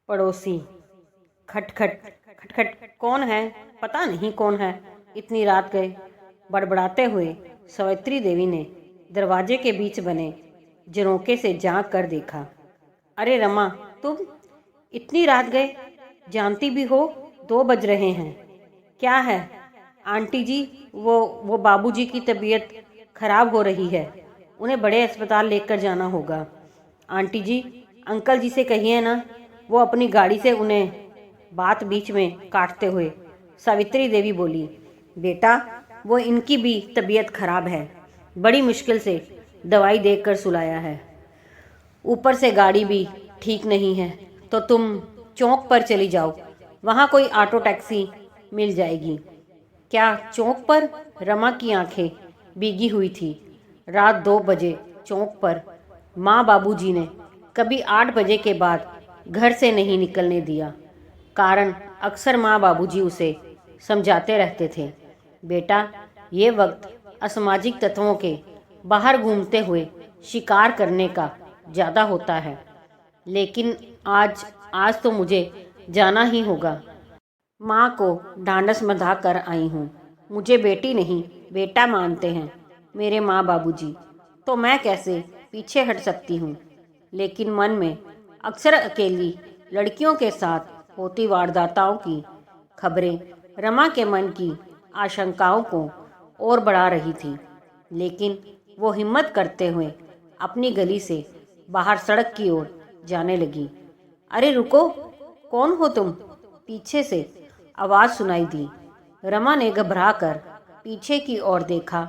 पड़ोसी। खटखट खटखट। कौन है? पता नहीं कौन है। इतनी रात गए। बड़बड़ाते हुए सावित्री देवी ने दरवाजे के बीच बने झरोखे से झांक कर देखा। अरे रमा, तुम इतनी रात गए? जानती भी हो 2 बज रहे हैं। क्या है? आंटी जी, वो बाबूजी की तबीयत खराब हो रही है। उन्हें बड़े अस्पताल लेकर जाना होगा। आंटी जी, अंकल जी से कहिए ना, वो अपनी गाड़ी से उन्हें। बात बीच में काटते हुए सावित्री देवी बोली, बेटा, वो इनकी भी तबीयत खराब है। बड़ी मुश्किल से दवाई देकर सुलाया है। ऊपर से गाड़ी भी ठीक नहीं है। तो तुम चौक पर चली जाओ, वहाँ कोई ऑटो टैक्सी मिल जाएगी। क्या चौक पर? रमा की आंखें भीगी हुई थी। रात 2 बजे चौक पर माँ बाबूजी ने कभी 8 बजे के बाद घर से नहीं निकलने दिया। कारण अक्सर माँ बाबूजी उसे समझाते रहते थे, बेटा, ये वक्त असामाजिक तत्वों के बाहर घूमते हुए शिकार करने का ज़्यादा होता है। लेकिन आज आज तो मुझे जाना ही होगा। माँ को ढांढस बंधा कर आई हूँ। मुझे बेटी नहीं बेटा मानते हैं मेरे माँ बाबूजी, तो मैं कैसे पीछे हट सकती हूँ। लेकिन मन में अक्सर अकेली लड़कियों के साथ होती वारदाताओं की खबरें रमा के मन की आशंकाओं को और बढ़ा रही थी। लेकिन वो हिम्मत करते हुए अपनी गली से बाहर सड़क की ओर जाने लगी। अरे रुको, कौन हो तुम? पीछे से आवाज़ सुनाई दी। रमा ने घबरा कर पीछे की ओर देखा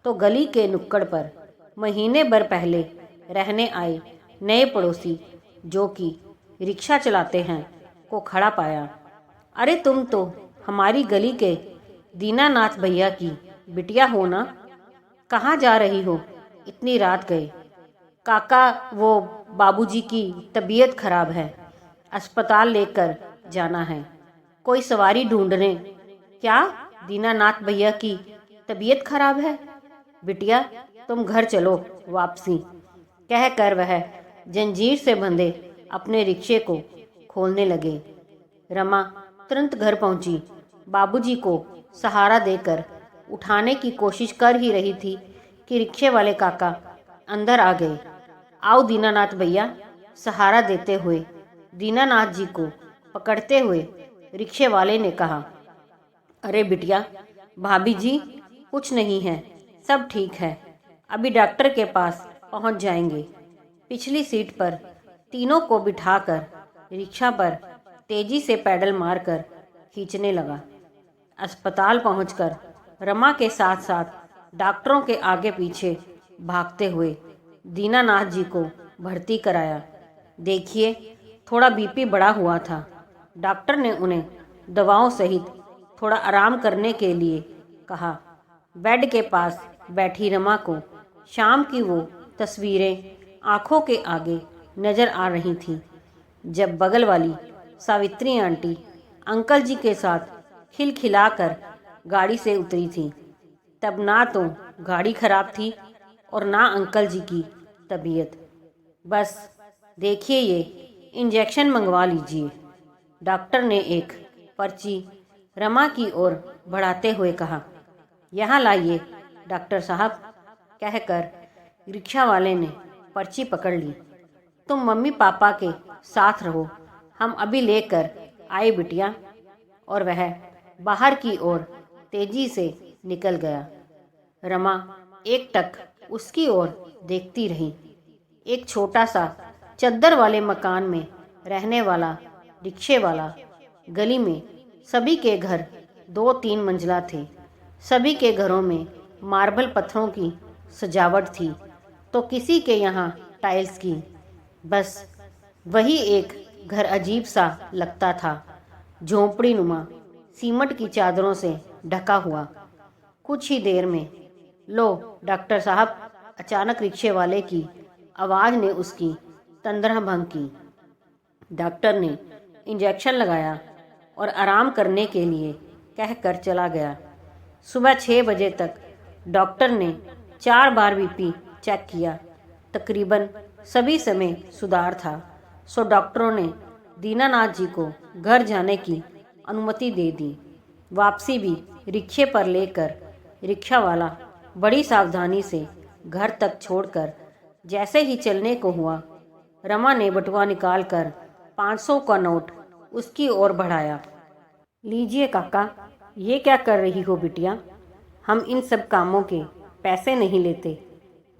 तो गली के नुक्कड़ पर महीने भर पहले रहने आए नए पड़ोसी, जो कि रिक्शा चलाते हैं, को खड़ा पाया। अरे तुम तो हमारी गली के दीनानाथ भैया की बिटिया हो ना? कहाँ जा रही हो? इतनी रात गए। काका, वो बाबूजी की तबीयत खराब है, अस्पताल लेकर जाना है। कोई सवारी ढूंढने। क्या? दीनानाथ भैया की तबीयत खराब है? बिटिया, तुम घर चलो वापसी, कहकर वह जंजीर से बंधे अपने रिक्शे को खोलने लगे। रमा तुरंत घर पहुंची। बाबूजी को सहारा देकर उठाने की कोशिश कर ही रही थी कि रिक्शे वाले काका अंदर आ गए। आओ दीनानाथ भैया, सहारा देते हुए दीनानाथ जी को पकड़ते हुए रिक्शे वाले ने कहा। अरे बिटिया, भाभी जी, कुछ नहीं है, सब ठीक है, अभी डॉक्टर के पास पहुंच जाएंगे। पिछली सीट पर तीनों को बिठाकर रिक्शा पर तेजी से पैडल मारकर खींचने लगा। अस्पताल पहुंचकर रमा के साथ साथ डॉक्टरों के आगे पीछे भागते हुए दीनानाथ जी को भर्ती कराया। देखिए, थोड़ा बीपी बढ़ा हुआ था। डॉक्टर ने उन्हें दवाओं सहित थोड़ा आराम करने के लिए कहा। बेड के पास बैठी रमा को शाम की वो तस्वीरें आंखों के आगे नजर आ रही थीं, जब बगल वाली सावित्री आंटी अंकल जी के साथ खिलखिलाकर गाड़ी से उतरी थी। तब ना तो गाड़ी खराब थी और ना अंकल जी की तबीयत। बस देखिए, ये इंजेक्शन मंगवा लीजिए। डॉक्टर ने एक पर्ची रमा की ओर बढ़ाते हुए कहा। यहाँ लाइए डॉक्टर साहब, कहकर रिक्शा वाले ने पर्ची पकड़ ली। तुम मम्मी पापा के साथ रहो, हम अभी लेकर आए बिटिया। और वह बाहर की ओर तेजी से निकल गया। रमा एकटक उसकी ओर देखती रही। एक छोटा सा चद्दर वाले मकान में रहने वाला रिक्शे वाला। गली में सभी के घर 2-3 मंजिला थे। सभी के घरों में मार्बल पत्थरों की सजावट थी, तो किसी के यहाँ टाइल्स की। बस वही एक घर अजीब सा लगता था, झोंपड़ी नुमा, सीमट की चादरों से ढका हुआ। कुछ ही देर में, लो डॉक्टर साहब, अचानक रिक्शे वाले की आवाज़ ने उसकी तंद्रा भंग की। डॉक्टर ने इंजेक्शन लगाया और आराम करने के लिए कहकर चला गया। सुबह 6 बजे तक डॉक्टर ने 4 बार बीपी चेक किया। तकरीबन सभी समय सुधार था, सो डॉक्टरों ने दीनानाथ जी को घर जाने की अनुमति दे दी। वापसी भी रिक्शे पर लेकर रिक्शा वाला बड़ी सावधानी से घर तक छोड़कर जैसे ही चलने को हुआ, रमा ने बटुआ निकालकर 500 का नोट उसकी ओर बढ़ाया। लीजिए काका, ये क्या कर रही हो बिटिया? हम इन सब कामों के पैसे नहीं लेते।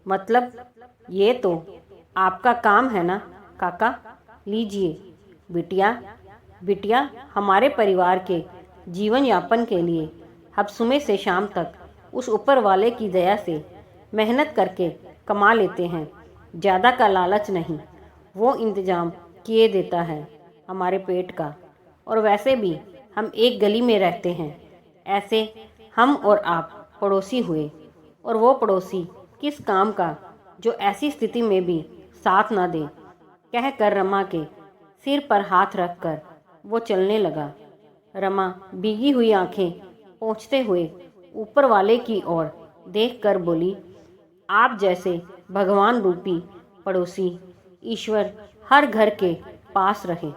मतलब ये तो आपका काम है ना काका, लीजिए। बिटिया बिटिया हमारे परिवार के जीवन यापन के लिए हम सुबह से शाम तक उस ऊपर वाले की दया से मेहनत करके कमा लेते हैं। ज़्यादा का लालच नहीं, वो इंतज़ाम किए देता है हमारे पेट का। और वैसे भी हम एक गली में रहते हैं, ऐसे हम और आप पड़ोसी हुए। और वो पड़ोसी किस काम का जो ऐसी स्थिति में भी साथ ना दे। कहकर रमा के सिर पर हाथ रखकर वो चलने लगा। रमा भीगी हुई आंखें पोंछते हुए ऊपर वाले की ओर देखकर बोली, आप जैसे भगवान रूपी पड़ोसी ईश्वर हर घर के पास रहे।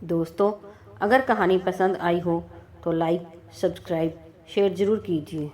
दोस्तों, अगर कहानी पसंद आई हो तो लाइक, सब्सक्राइब, शेयर ज़रूर कीजिए।